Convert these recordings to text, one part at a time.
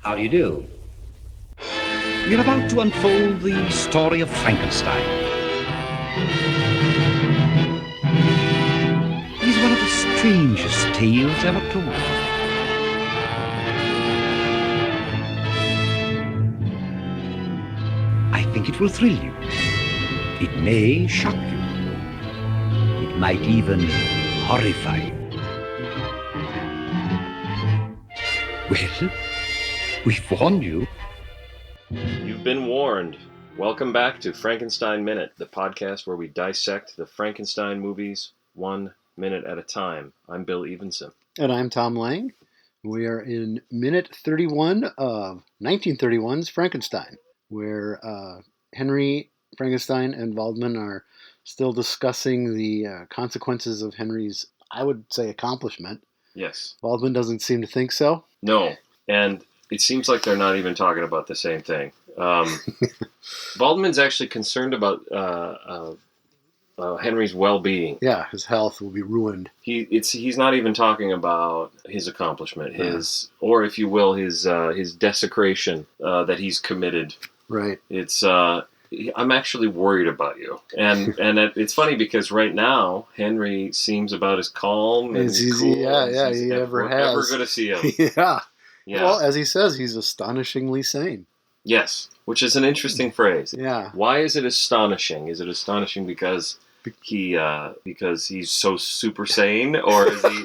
How do you do? We're about to unfold the story of Frankenstein. He's one of the strangest tales ever told. I think it will thrill you. It may shock you. It might even horrify you. Well, we've warned you. You've been warned. Welcome back to Frankenstein Minute, the podcast where we dissect the Frankenstein movies 1 minute at a time. I'm Bill Evenson. And I'm Tom Lang. We are in minute 31 of 1931's Frankenstein, where Henry, Frankenstein, and Waldman are still discussing the consequences of Henry's, I would say, accomplishment. Yes. Waldman doesn't seem to think so. No, and it seems like they're not even talking about the same thing. Waldman's actually concerned about Henry's well-being. Yeah, his health will be ruined. He's not even talking about his accomplishment, or if you will, his desecration that he's committed. Right. It's I'm actually worried about you, and it's funny because right now Henry seems about as calm and cool he ever has. We're ever going to see him. Yeah. Yeah. Well, as he says, he's astonishingly sane. Yes, which is an interesting phrase. Yeah. Why is it astonishing? Is it astonishing because he's so super sane, or is he?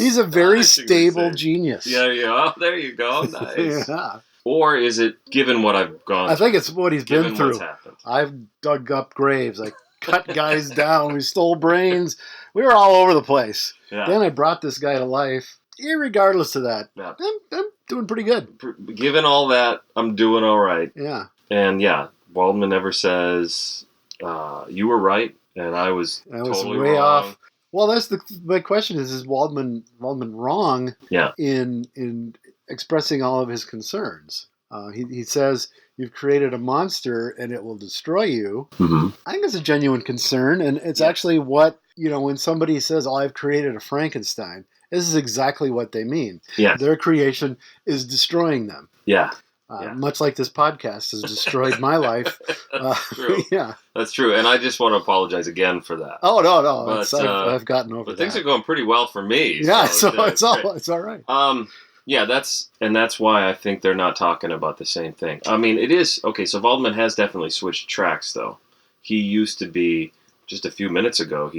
He's a very stable genius. Yeah. There you go. Nice. Yeah. Or is it given what I've gone? I think it's what he's been through. What's happened. I've dug up graves. I cut guys down. We stole brains. We were all over the place. Yeah. Then I brought this guy to life. Irregardless of that, Yeah. I'm doing pretty good. Given all that, I'm doing all right. Yeah. And yeah, Waldman never says you were right and I was totally way wrong. off. Well, that's my question is Waldman wrong? Yeah. In expressing all of his concerns. He says you've created a monster and it will destroy you. Mm-hmm. I think it's a genuine concern, and it's actually what, when somebody says, "Oh, I've created a Frankenstein," this is exactly what they mean. Yeah. Their creation is destroying them. Yeah. Much like this podcast has destroyed my life. That's true. Yeah. That's true. And I just want to apologize again for that. Oh, no. But, I've gotten over that. But things are going pretty well for me. Yeah, so it's all right. Yeah, that's why I think they're not talking about the same thing. I mean, it is okay. So Waldman has definitely switched tracks, though. He used to be just a few minutes ago.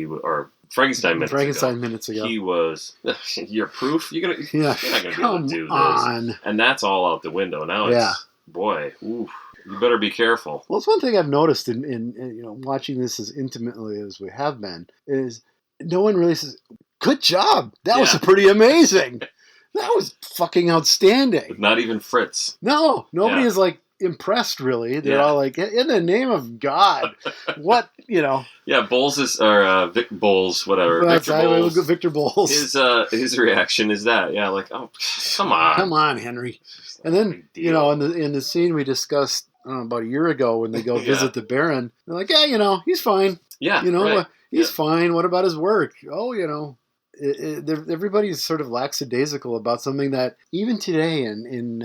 Frankenstein minutes ago. He was. You're proof. You're not gonna be able to do this. And that's all out the window now. Boy, oof, you better be careful. Well, it's one thing I've noticed in watching this as intimately as we have been is no one really says, "Good job. That was pretty amazing." That was fucking outstanding. Not even Fritz. No, nobody is impressed really. They're all like, in the name of God, what, Yeah, Bowles or Vic Bowles, whatever. Victor Bowles. His reaction is that, like, oh, come on, Henry. And then in the scene we discussed about a year ago when they go visit the Baron, they're like, he's fine. Yeah, he's fine. What about his work? Oh, everybody's sort of lackadaisical about something that even today in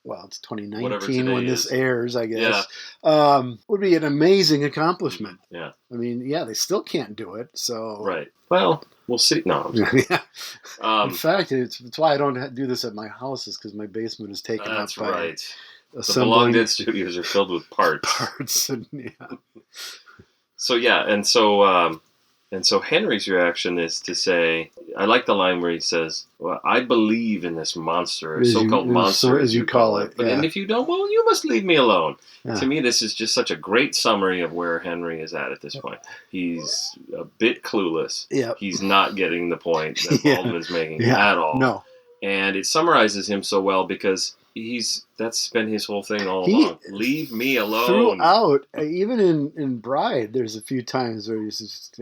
it's 2019 when this airs, I guess, would be an amazing accomplishment. Yeah. I mean, they still can't do it, so... Right. Well, we'll see. No. In fact, it's why I don't do this at my house, is because my basement is taken up by... That's right. The Belong Dead studios are filled with parts. So Henry's reaction is to say, I like the line where he says, "Well, I believe in this monster, so-called monster, as you call it. But and if you don't, well, you must leave me alone." Yeah. To me, this is just such a great summary of where Henry is at this point. He's a bit clueless. Yeah. He's not getting the point that Waldman's making at all. No. And it summarizes him so well because that's been his whole thing all along. Leave me alone. Throughout, even in Bride, there's a few times where he's just,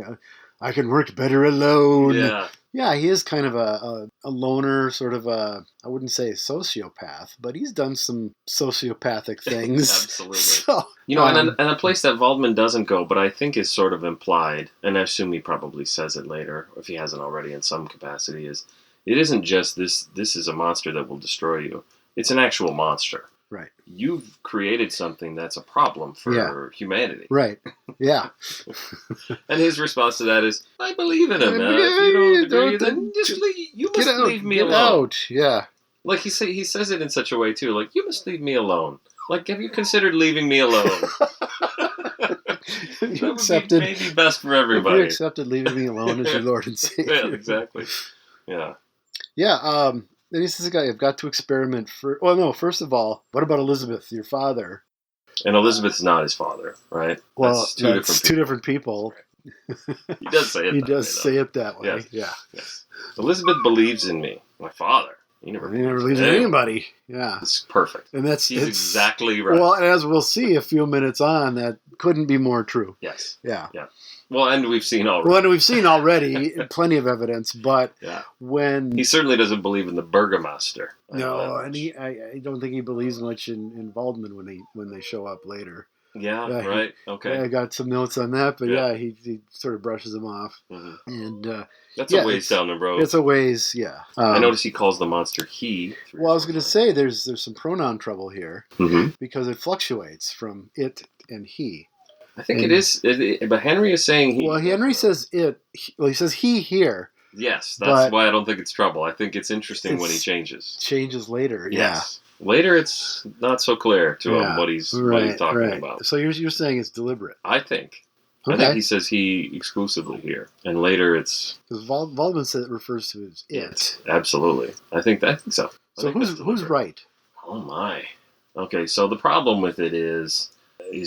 I can work better alone. Yeah. Yeah, he is kind of a loner, sort of I wouldn't say a sociopath, but he's done some sociopathic things. Absolutely. So, and a place that Waldman doesn't go, but I think is sort of implied, and I assume he probably says it later, if he hasn't already in some capacity, is It isn't just this is a monster that will destroy you. It's an actual monster. Right. You've created something that's a problem for humanity. Right. Yeah. And his response to that is, I believe in him. If you don't agree, then just leave. You must leave me alone. Out. Yeah. Like he says it in such a way too. Like, you must leave me alone. Like, have you considered leaving me alone? That would be maybe best for everybody. Have you accepted leaving me alone as your Lord and Savior? Yeah, exactly. Yeah. Yeah. Then he says, I've got to experiment for. Well, no. First of all, what about Elizabeth, your father? And Elizabeth's not his father, right? Well, that's two different people. He does say it. He does say it that way. Yes. Yeah. Yes. Elizabeth believes in me. My father. He never believes in anybody. Yeah. It's perfect. And he's exactly right. Well, as we'll see a few minutes on, that couldn't be more true. Yes. Yeah. Yeah. Well, and we've seen already. Well, and we've seen already plenty of evidence, but when he certainly doesn't believe in the Burgomaster. No, and I don't think he believes much in Waldman when they show up later. Yeah, right. Okay. I got some notes on that, but he sort of brushes them off, and that's a ways down the road. It's a ways, yeah. I notice he calls the monster he. Well, I was going to say there's some pronoun trouble here because it fluctuates from it and he. I think it is, but Henry is saying he. Well, Henry says it. He says he here. Yes, that's why I don't think it's trouble. I think it's interesting when he changes. Changes later, yes. Later, it's not so clear to him what he's talking about. So you're saying it's deliberate? I think. Okay. I think he says he exclusively here, and later it's because Waldman refers to it as it. Absolutely, I think so. So who's right? Oh my. Okay, so the problem with it is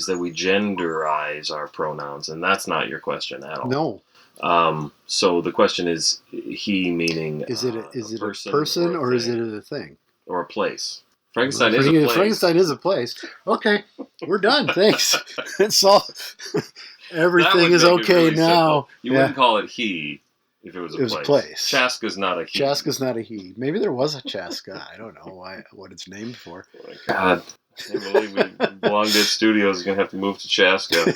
that we genderize our pronouns, and that's not your question at all. No. So the question is he meaning is it a person or is it a thing or a place? Frankenstein is a place. Frankenstein is a place. Okay, we're done. Thanks. It's all. Everything is okay really now. Simple. You wouldn't call it he if it was a place. Chaska's not a he. Chaska's not a he. Maybe there was a Chaska. I don't know what it's named for. Oh my God. I can't believe Long Dead Studios is going to have to move to Chaska.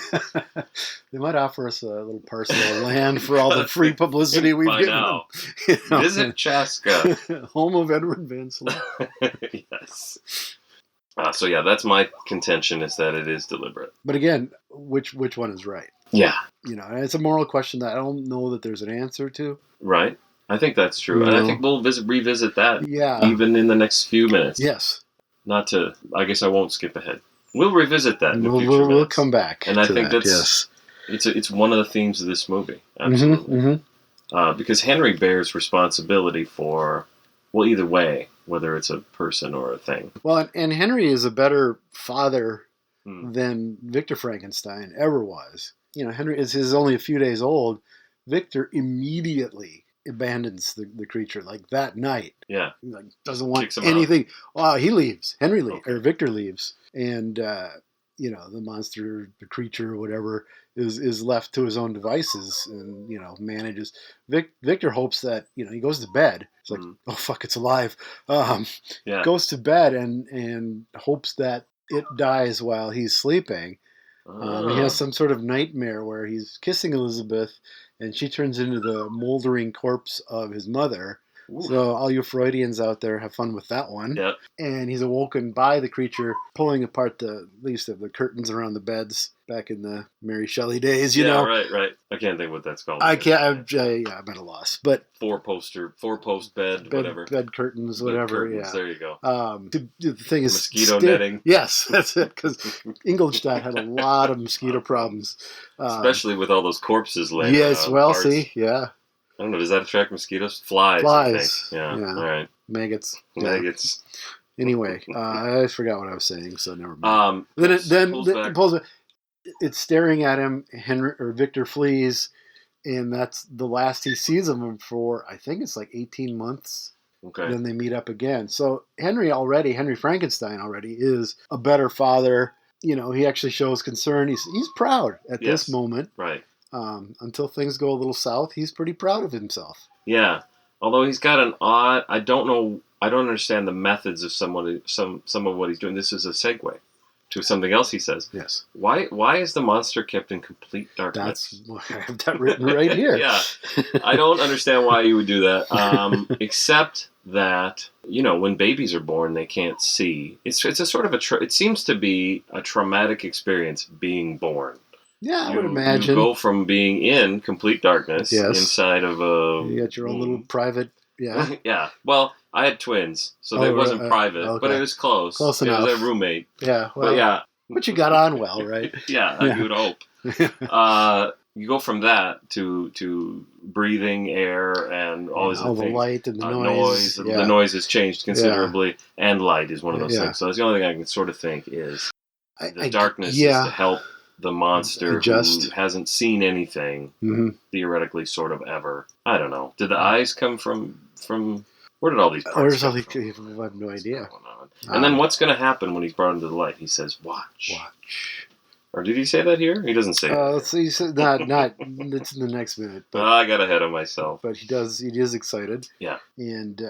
They might offer us a little parcel of land for all the free publicity we've given them. You know? Visit Chaska. Home of Edward Van Sloan. Yes. So yeah, that's my contention, is that it is deliberate. But again, which one is right? Yeah. You know, it's a moral question that I don't know that there's an answer to. Right. I think that's true. And I think we'll revisit that even in the next few minutes. Yes. Not to, I guess I won't skip ahead. We'll revisit that in the future minutes. We'll come back. And I think it's one of the themes of this movie. Absolutely. Because Henry bears responsibility for, well, either way, whether it's a person or a thing. Well, and Henry is a better father than Victor Frankenstein ever was. You know, Henry is only a few days old. Victor immediately abandons the creature like that night. Yeah. He doesn't want anything. Oh, he leaves. Henry leaves, or Victor leaves. And, you know, the monster, the creature, or whatever, is left to his own devices and, you know, manages. Victor hopes that, you know, he goes to bed. It's like, oh, fuck, it's alive. Goes to bed and hopes that it dies while he's sleeping. He has some sort of nightmare where he's kissing Elizabeth and she turns into the moldering corpse of his mother. Ooh. So all you Freudians out there, have fun with that one. Yep. And he's awoken by the creature pulling apart at least the curtains around the beds back in the Mary Shelley days, you know. Right. I can't think what that's called. I can't. I'm at a loss. But four post bed, whatever. Bed curtains, whatever. Curtains, there you go. The thing is, mosquito netting. Yes, that's it. Because Ingolstadt had a lot of mosquito problems, especially with all those corpses laying. Yes, well, parts. See, yeah. I don't know. Does that attract mosquitoes? Flies. I think. Yeah. All right. Maggots. Maggots. Yeah. Anyway, I forgot what I was saying, so never mind. Then it pulls. It's staring at him. Victor flees, and that's the last he sees of him for, I think it's like 18 months. Okay. Then they meet up again. So Henry Frankenstein already is a better father. You know, he actually shows concern. He's proud at this moment. Right. Until things go a little south, he's pretty proud of himself. Yeah. Although he's got an odd, I don't understand the methods of some of what he's doing. This is a segue. to something else he says. Yes. Why is the monster kept in complete darkness? I have that written right here. Yeah. I don't understand why you would do that, except that, when babies are born, they can't see. It's a sort of it seems to be a traumatic experience being born. Yeah, I would imagine. You go from being in complete darkness Yes. inside of a... You got your own little private... Yeah. Yeah. Well, I had twins, so it wasn't private, okay. but it was close. Close enough. It was a roommate. Yeah. Well, But yeah. But you got on well, right? Yeah, you would hope. You go from that to breathing air and all these other the things. light and the noise. Yeah. The noise has changed considerably, and light is one of those things. So that's the only thing I can sort of think is the darkness is to help the monster who hasn't seen anything, theoretically, sort of ever. I don't know. Did the eyes come from where did all these parts come from? I have no idea. And then what's going to happen when he's brought into the light? He says, "Watch." Or did he say that here? He doesn't say that. Let's see. Not. It's in the next minute. But, I got ahead of myself. But he does. He is excited. Yeah. And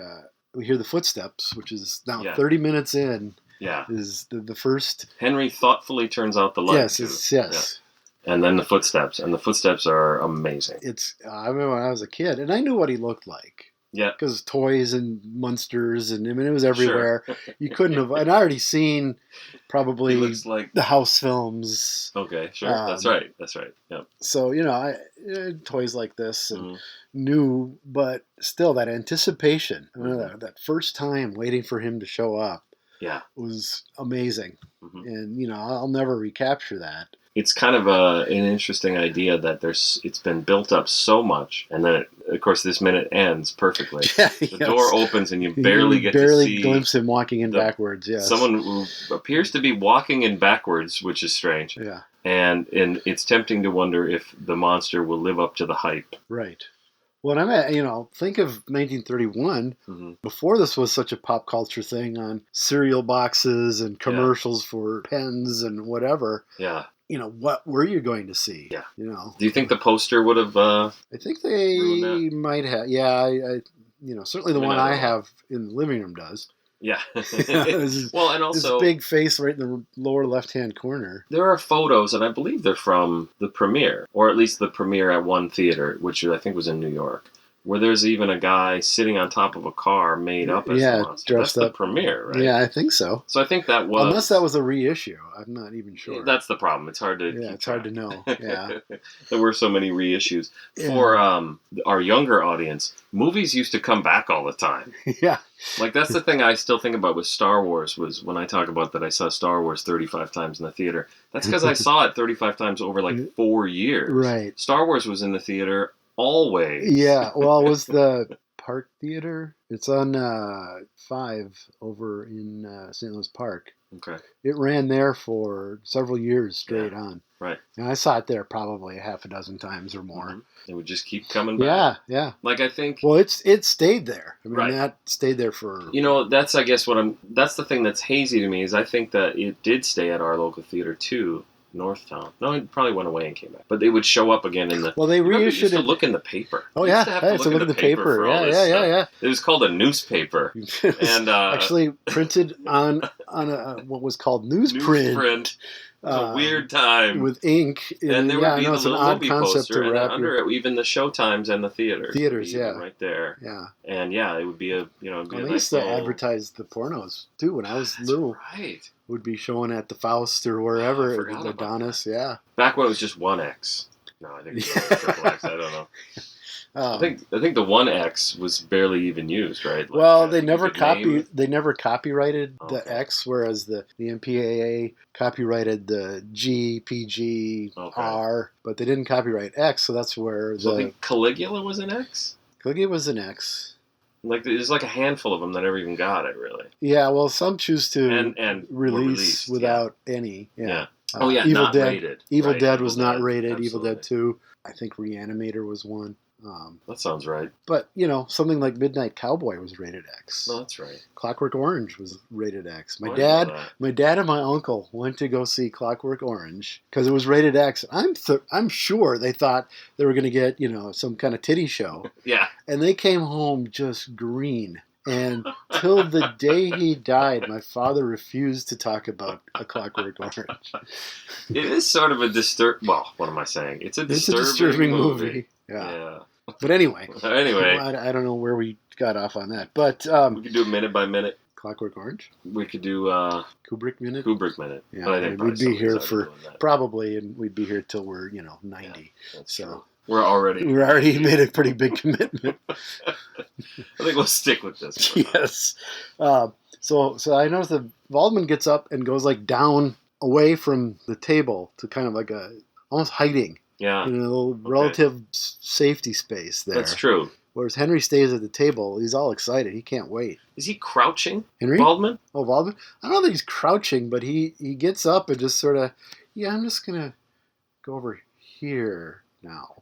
we hear the footsteps, which is now 30 minutes in. Yeah. Is the first. Henry thoughtfully turns out the light. Yes. Yeah. And then the footsteps, are amazing. I remember when I was a kid, and I knew what he looked like. Yeah. Because toys and monsters, and it was everywhere. Sure. You couldn't have. And I already seen probably like the house films. Okay, sure. That's right. Yep. So, toys like this and new, but still that anticipation, that first time waiting for him to show up was amazing. And, I'll never recapture that. It's kind of an interesting idea that it's been built up so much, and then of course this minute ends perfectly. The door opens and you barely get to see, glimpse him walking in backwards. Yes, someone who appears to be walking in backwards, which is strange. Yeah, and it's tempting to wonder if the monster will live up to the hype. Right. Well, think of 1931. Before this was such a pop culture thing on cereal boxes and commercials for pens and whatever. Yeah. What were you going to see? Yeah. Do you think the poster would have? I think they might have. Yeah. Certainly the one I have in the living room does. Yeah. Well, and also this big face right in the lower left-hand corner. There are photos, and I believe they're from the premiere, or at least the premiere at one theater, which I think was in New York, where there's even a guy sitting on top of a car made up as a monster. Dressed That's up. The premiere, right? Yeah, I think so. So I think that was... Unless that was a reissue. I'm not even sure. That's the problem. It's hard to keep it's hard to know. Yeah. There were so many reissues. Yeah. For our younger audience, movies used to come back all the time. Yeah. Like, that's the thing I still think about with Star Wars, was when I talk about that I saw Star Wars 35 times in the theater. That's because I saw it 35 times over, 4 years. Right. Star Wars was in the theater always. Yeah, well, it was the Park Theater. It's on 5 over in St. Louis Park. Okay. It ran there for several years straight on. Right. And I saw it there probably half a dozen times or more. It would just keep coming back. Yeah. Like, I think... Well, it stayed there. I mean, that stayed there for... That's, I guess, that's the thing that's hazy to me, is I think that it did stay at our local theater, too. Northtown. No, it probably went away and came back. But they would show up again in the... Well, they reissued it. To look in the paper. Oh, yeah. I used to look at the paper. Yeah. It was called a newspaper. And actually printed on what was called newsprint. Newsprint. It was a weird time. With ink. And there would be the little movie poster, and wrap under it, even the showtimes and the theaters. Theaters, yeah. Right there. Yeah. And it would be a, they used to advertise the pornos, too, when I was little. Right. Would be showing at the Faust or wherever, the Adonis, Back when it was just 1X. No, I think it was triple X, I don't know. I think the 1X was barely even used, right? Well, they never copyrighted the X, whereas the MPAA copyrighted the G, PG, R, but they didn't copyright X, so that's where I think Caligula was an X? Caligula was an X. There's a handful of them that never even got it, really. Yeah, well, some choose to and release without any. Yeah. Evil not Dead. Rated. Evil Dead was not rated. Absolutely. Evil Dead 2. I think Reanimator was one. That sounds right. But, something like Midnight Cowboy was rated X. No, that's right. Clockwork Orange was rated X. My dad and my uncle went to go see Clockwork Orange because it was rated X. I'm sure they thought they were going to get, some kind of titty show. Yeah. And they came home just green. And till the day he died, my father refused to talk about A Clockwork Orange. It is sort of a Well, what am I saying? It's a disturbing movie. Yeah. But anyway. Anyway. I don't know where we got off on that. But we could do a minute by minute. Clockwork Orange? We could do Kubrick Minute? Kubrick Minute. Yeah, but I think we'd be here for probably, and we'd be here till we're 90. Yeah, that's so true. We're already made a pretty big commitment. I think we'll stick with this. Yes. So I noticed that Waldman gets up and goes like down away from the table to kind of like almost hiding. Yeah. In a little relative safety space there. That's true. Whereas Henry stays at the table. He's all excited. He can't wait. Is he crouching? Henry? Waldman? Oh, Waldman? I don't think he's crouching, but he gets up and just sort of, I'm just going to go over here now.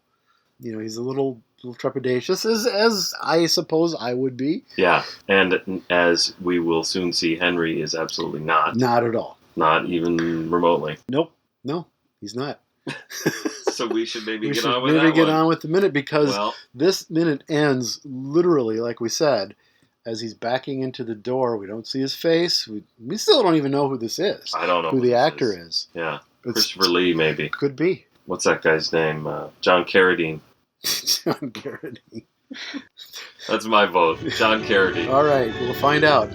He's a little trepidatious, as I suppose I would be. Yeah, and as we will soon see, Henry is absolutely not. Not at all. Not even remotely. Nope. No, he's not. So we should maybe get on with the minute, because this minute ends literally, like we said, as he's backing into the door. We don't see his face. We still don't even know who this is. I don't know who the actor is. Yeah, Christopher Lee maybe. Could be. What's that guy's name? John Carradine. John Carradine. That's my vote. John Carradine. All right, we'll find out.